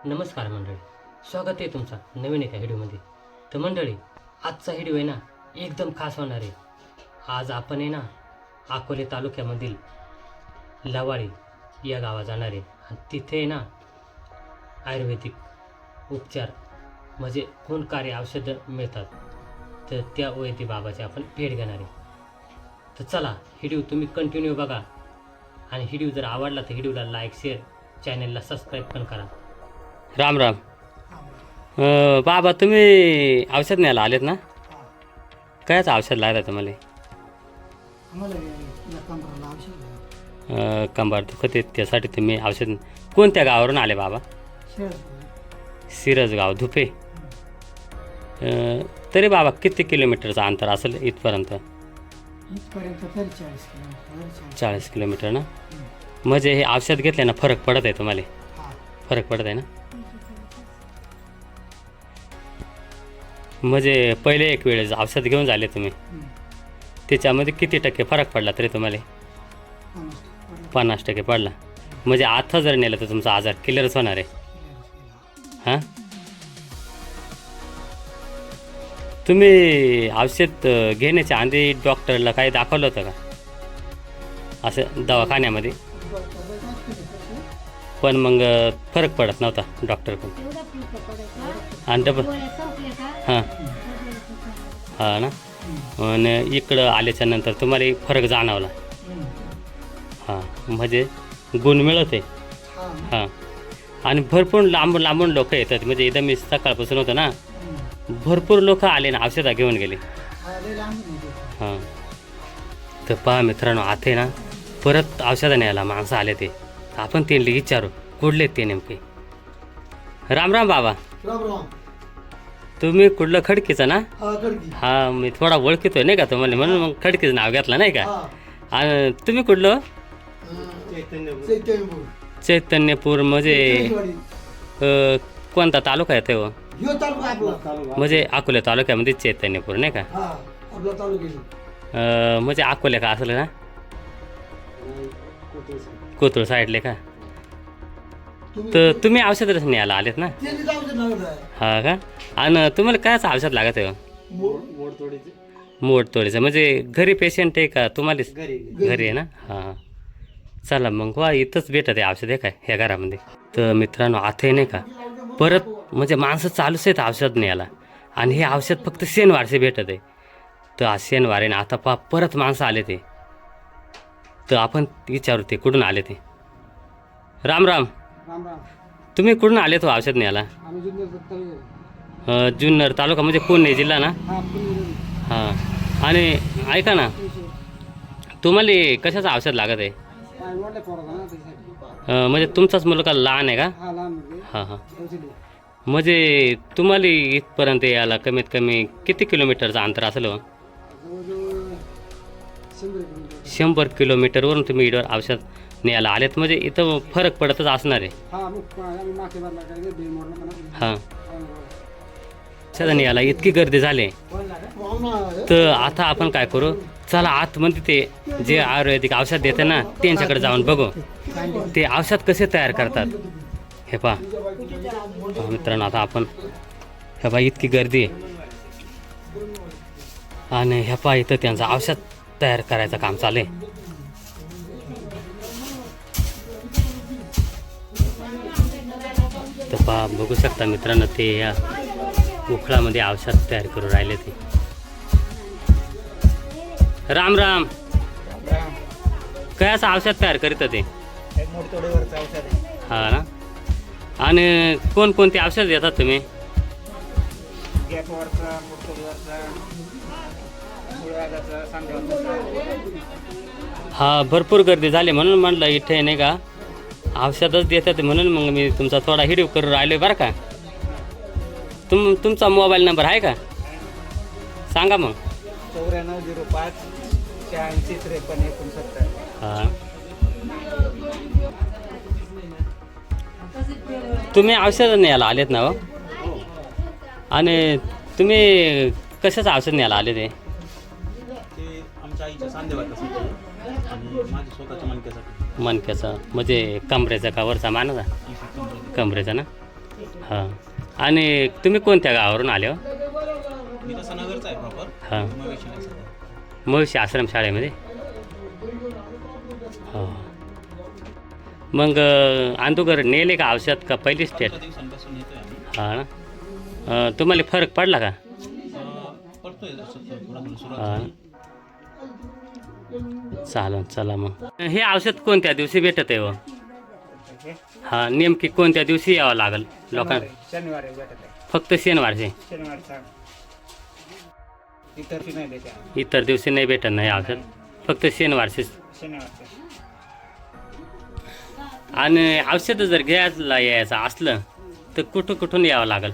नमस्कार मंडळी, स्वागत आहे तुमचा नवीन एका व्हिडिओमध्ये. तर मंडळी, आजचा व्हिडिओ आहे ना एकदम खास होणार आहे. आज आपण आहे ना अकोले तालुक्यामधील लवाळी या गावात जाणार आहे आणि तिथे आहे ना आयुर्वेदिक उपचार म्हणजे गुणकारी औषधं मिळतात. तर त्या वैद्य बाबाची आपण भेट घेणार आहे. तर चला व्हिडिओ तुम्ही कंटिन्यू बघा आणि व्हिडिओ जर आवडला तर व्हिडिओला लाईक शेअर चॅनलला सबस्क्राईब पण करा. राम राम. बाबा तुम्ही औषध न्यायला आलेत ना? कायचं औषध लागलं तुम्हाला? कंबर दुखते त्यासाठी तुम्ही औषध कोणत्या गावावरून आले बाबा? सिरसगाव धुपे. तरी बाबा किती किलोमीटरचं अंतर असेल इथपर्यंत? 40 किलोमीटर ना? म्हणजे हे औषध घेतले ना फरक पडत आहे तुम्हाला? फरक पडत आहे ना? म्हणजे पहिले एक वेळेस औषध घेऊन झाले तुम्ही, त्याच्यामध्ये किती टक्के फरक पडला तरी तुम्हाला? 50% पडला. म्हणजे आता जर नेलं तर तुमचा आजार क्लिअरच होणार आहे. हां, तुम्ही औषध घेण्याच्या आधी डॉक्टरला काही दाखवलं होतं का असं दवाखान्यामध्ये? पण मग फरक पडत नव्हता डॉक्टरकडून? आणि डबल हां हां ना. आणि इकडं आल्याच्या नंतर तुम्हाला फरक जाणवला? हां, म्हणजे गुण मिळत आहे. हां, आणि भरपूर लांबून लांबून लोक येतात. म्हणजे इथं मी सकाळपासून होतं ना, भरपूर लोक आले ना औषधं घेऊन गेले. हां, तर पहा मित्रांनो, आता आहे ना परत औषधं न्यायला माणसं आले. ते आपण त्यांना विचारू कुठले ते नेमके. राम राम बाबा. राम राम. तुम्ही कुठलं खडकीचं ना? खडकी. हां, मी थोडा ओळखीतोय नाही का तुम्हाला, म्हणून मग खडकीचं नाव घेतलं नाही का? आणि तुम्ही कुठलं? चैतन्यपूर. चैतन्यपूर म्हणजे कोणता तालुका आहे तो? ह्यो तालुका आपला. म्हणजे अकोले तालुक्यामध्ये चैतन्यपूर नाही का? हा, आपला तालुक्याचा. म्हणजे अकोले का असलं ना? कोथरूड साईडले का? तर तुम्ही औषध न्यायला आलेत ना? त्यांनी जाऊ दे ना. हा का? आणि तुम्हाला कायच औषध लागत आहे? मोडतोडीचं. म्हणजे घरी पेशंट आहे का तुम्हाला? घरी आहे ना? हां हां, चला मग वा, इथंच भेटत आहे औषध आहे काय ह्या घरामध्ये. तर मित्रांनो, आता नाही का परत म्हणजे माणसं चालूच आहेत औषध न्यायला. आणि हे औषध फक्त शनिवारचे भेटत आहे. तर आज शनिवार आहे ना, आता परत माणसं आले ते. तर आपण विचारू ते कुठून आले ते. राम राम. राम राम. तुम्ही कुठून आले तो औषध न्यायला? आम्ही जुन्नर तालुका म्हणजे पुणे जिल्हा ना? जुन्नर. हां, आणि ऐका ना, तुम्हाला कशाचं औषध लागत आहे? म्हणजे तुमचाच मुलगा लहान आहे का? हां हां, म्हणजे तुम्हाला इथपर्यंत यायला कमीत कमी किती किलोमीटरचं अंतर असेल? 100 किलोमीटरवरून तुम्ही इकडं औषध न्यायला आलेत. म्हणजे इथं फरक पडतच असणार आहे. हां, औषधं न्यायला इतकी गर्दी झाली. तर आता आपण काय करू, चला आतमध्ये ते जे आयुर्वेदिक औषध देते ना त्यांच्याकडे जाऊन बघू ते औषध कसे तयार करतात. हे पहा मित्रांनो, आता आपण हे पहा इतकी गर्दी आहे आणि हे पहा इथं त्यांचं औषध तयार करायचं काम चालू आहे. तर पहा बघू शकता मित्रांनो, ते या उखळामध्ये औषध तयार करून राहिले ते. राम राम. काय असं औषध तयार करीत ते? हा ना. आणि कोणकोणते औषध देतात तुम्ही? हा, भरपूर गर्दी झाली म्हणून म्हणलं इथे नाही का औषधच देतात, म्हणून मग मी तुमचा थोडा व्हिडिओ करून राहिलो बरं का. तुमचा मोबाईल नंबर आहे का? सांगा मग. 9405 86 53 69. हां, तुम्ही औषध न्यायला आलेत ना हो? आणि तुम्ही कशाचं औषध न्यायला आले ते? आमच्या आईच्या सांधेवातासाठी आणि माझ्या स्वतःच्या मणक्यासाठी. मणक्याचा म्हणजे कमरेचा का वरचा मानाचा? कमरेचा ना. हां. आणि तुम्ही कोणत्या गावावरून आले हो? मी तसा नगरचा आहे प्रॉपर. हां. मग महर्षी आश्रमशाळेमध्ये. हो. मग अंदुगर नेले का औषध का पहिली स्टेट? दिवसांपासून येतोय आम्ही. हां ना. तुम्हाला फरक पडला का? पडतोय थोडा सुरुवात हां. झाली. चालेल, चला मग. हे औषध कोणत्या दिवशी भेटत आहे हो? हां, नेमकी कोणत्या दिवशी यावं लागेल लोकांना? शनिवारी भेटत आहे. फक्त शनिवारचे? शनिवारी सांग. इतर नाही देते. इतर दिवशी नाही भेटत नाही औषध, फक्त शनिवारचेच. शनिवारचे. आणि औषधं जर घ्यायला यायचं असलं तर कुठून यावं लागेल?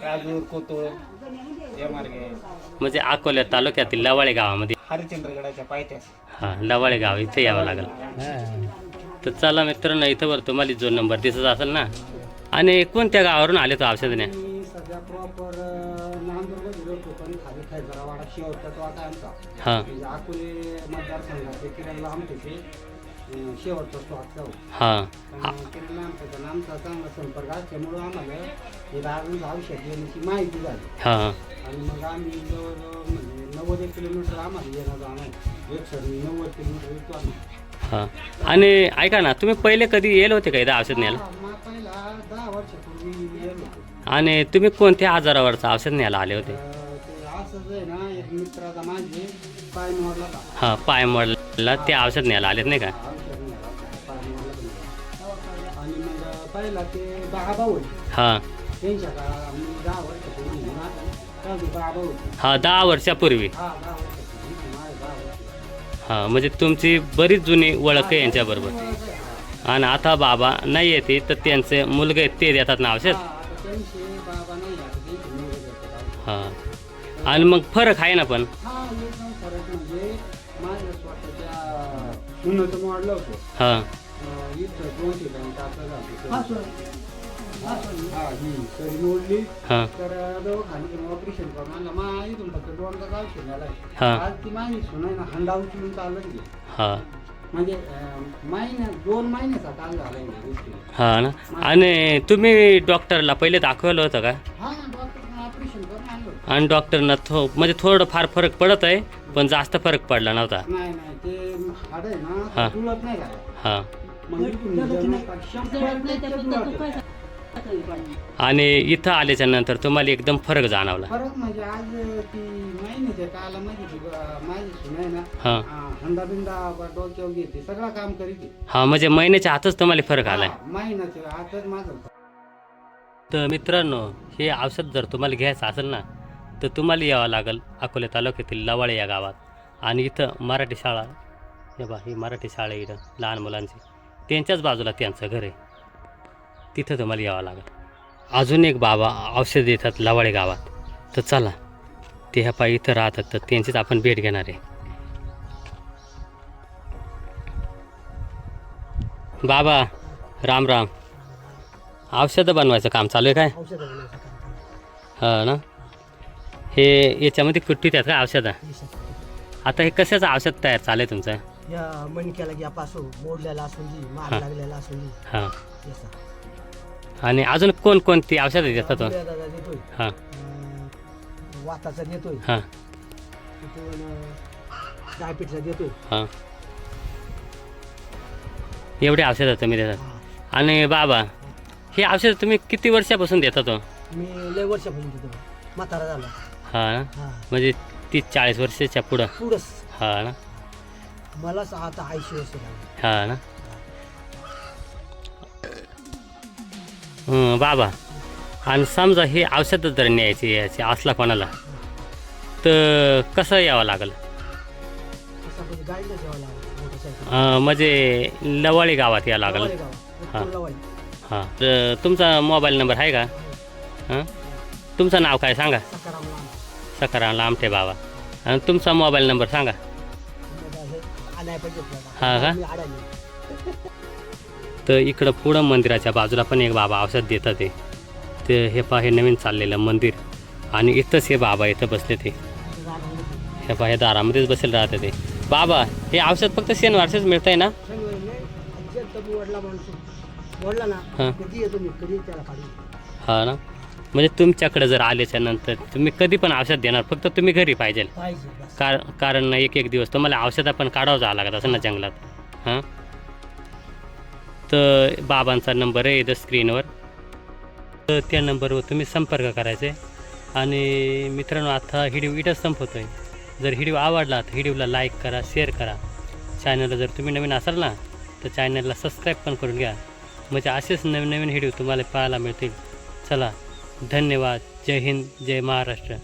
राजूर, कोतुळ या मार्गे. म्हणजे अकोला तालुक्यातील लवाळे गावामध्ये. हरिश्चंद्रगडाच्या पायथ्यास. हां, लवाळे गाव इथे यावं लागेल. तर चला मित्रांनो, इथं वर तुम्हाला जो नंबर दिसत असेल ना. आणि कोणत्या गावावरून आले तो औषधने? मी सध्या प्रॉपर नांदूरमध्ये होतो, पण खाली खैजरावाडा शेवटचा तो आता आमचा. हां म्हणजे अकोले मतदारसंघाचे किरण लांबटेचे शेवटचा तो आता. हां. किरण लांबटेचा आमचा चांगला संपर्क असल्यामुळं आम्हाला हे दारूचं औषध देण्याची माहिती झाली. हां. आणि मग आम्ही जवळजवळ म्हणजे 90 किलोमीटर आम्हाला येणं जाणं आहे. एक सर 90 किलोमीटर येतो आम्ही. हां. आणि ऐका ना, तुम्ही पहिले कधी येले होते का इथं औषध न्यायला? मग पहिला 10 वर्षापूर्वी येलो होतो. आणि तुम्ही कोणत्या आजारावरचं औषध न्यायला आले होते? ते असंच आहे ना, एक मित्राचा माझे पाय मोडला होता. हां, पाय मोडला ते औषध न्यायला आलेत नाही का? औषध नेला, पाय मोडला होता. आणि मग पहिला ते बाबा होते हां. त्यांच्या काळात आम्ही 10 वर्षापूर्वी घेऊन आलो. त्यावेळी बाबा होते. हां, 10 वर्षापूर्वी. हा 10 वर्षापूर्वी माझे 10 वर्ष. हां, म्हणजे तुमची बरीच जुनी ओळख आहे यांच्याबरोबर. आणि आता बाबा नाही येते तर त्यांचे मुलगे ते देतात ना औषध. आता त्यांचे बाबा नाही आता त्यांचे मुलं देतात. हां. आणि मग फरक आहे ना पण? हा एकदम फरक म्हणजे माझ्या स्वतःच्या सुनाचं मोडलं होतं. हां. इथं 2 ठिकाणी टाकलं जातं. हा ही तरी मोडली. हां. तर दवाखान्यातून ऑपरेशन करून आणलं. मग इथून फक्त 2दा औषध झालं. हां. आज ती माझी सुनाई ना हंडा उचलून चालत गेली. हां. म्हणजे 2 महिन्याचा काल झाला या गोष्टीला. हां ना. आणि तुम्ही डॉक्टरला पहिले दाखवलं होतं का? हा डॉक्टरनं ऑपरेशन करून आणलं. आणि डॉक्टरनं म्हणजे थोडं फार फरक पडत आहे, पण जास्त फरक पडला नव्हता. नाही ते हाड आहे ना हा. जुळत नाही झालं. हां. मग इथून जन्मतात 100% जुळतं. आणि इथं आल्याच्या नंतर तुम्हाला एकदम फरक जाणवला? फरक म्हणजे आज ती महिन्याच्या कालामध्ये ती माझी सुनाई ना हां. हंडा बिंडा डोक्यावर घेते, सगळं काम करीते. हां, म्हणजे महिन्याच्या आतच तुम्हाला फरक आला आहे? महिन्याच्या आताच माझं. तर मित्रांनो, हे औषध जर तुम्हाला घ्यायचं असेल ना तर तुम्हाला यावं लागेल अकोले तालुक्यातील लवाळे या गावात. आणि इथं मराठी शाळा, हे बा ही मराठी शाळा आहे इथं लहान मुलांची, त्यांच्याच बाजूला त्यांचं घर आहे, तिथं तुम्हाला यावं लागेल. अजून एक बाबा औषध देतात लवाळे गावात. तर चला, ते ह्या पायी इथं राहतात तर त्यांचीच आपण भेट घेणार आहे. बाबा राम राम. औषधं बनवायचं काम चालू आहे काय? हां ना. हे याच्यामध्ये कुट्टी त्यात काय औषधं? आता हे कशाचं औषध तयार चालू आहे तुमचं? या मणक्याला घ्यापासून मोडलेला असून जी मार हां. लागलेला असून जी हां. याचा. आणि अजून कोणकोणती औषधं देतात? मुळव्याधाचा देतोय, हां. वाताचा देतोय, हां. तिथून डायबिटीसचा देतोय. हां. एवढे औषधं तुम्ही देतात. आणि बाबा, हे औषध तुम्ही किती वर्षापासून देतात हो? मी लय वर्षापासून देतो, म्हातारा झाला. हां ना. हा म्हणजे 30-40 वर्षाच्या पुढं? पुढंच हां ना. मलाच आता 80 वर्ष झाली. हां ना. बाबा, आणि समजा हे औषध जर न्यायची असला कोणाला तर कसं यावं लागेल? असं म्हणजे गाडीला जेव्हा लागलं मोटरसायकल म्हणजे लवाळे गावात यावं लागेल? लवाळे गाव, हां. उत्तर लवाळे. हां. तर तुमचा मोबाईल नंबर आहे का? हां. तुमचं नाव काय सांगा? सकाराम लांब. सकाराम लामटे बाबा. आणि तुमचा मोबाईल नंबर सांगा. आणाय पाहिजे हां का? मी अडाणी. तर इकडं पुढं मंदिराच्या बाजूला पण एक बाबा औषध देतात ते हे पहा, हे नवीन चाललेलं मंदिर. आणि इथंच हे बाबा इथं बसले ते, हे पहा, हे दारामध्येच बसेल राहते ते बाबा. हे औषध फक्त शनिवारचेच मिळत आहे ना? वडला माणूस बोलला ना हां. कधी येतो मी कधी त्याला काढून हा ना, म्हणजे तुमच्याकडे जर आल्याच्या नंतर तुम्ही कधी पण औषध देणार, फक्त तुम्ही घरी पाहिजे. पाहिजे बस. कारण एक एक दिवस तुम्हाला औषधं पण काढावं जावं लागत असं ना जंगलात. हां, तर बाबांचा नंबर आहे इथं स्क्रीनवर, तर त्या नंबरवर तुम्ही संपर्क करायचे. आणि मित्रांनो, आता व्हिडिओ इथंच संपवतो आहे. जर व्हिडिओ आवडला तर व्हिडिओला लाईक करा, शेअर करा. चॅनलला जर तुम्ही नवीन असाल ना तर चॅनलला सबस्क्राईब पण करून घ्या, म्हणजे असेच नवीन नवीन व्हिडिओ तुम्हाला पाहायला मिळतील. चला, धन्यवाद. जय हिंद, जय महाराष्ट्र.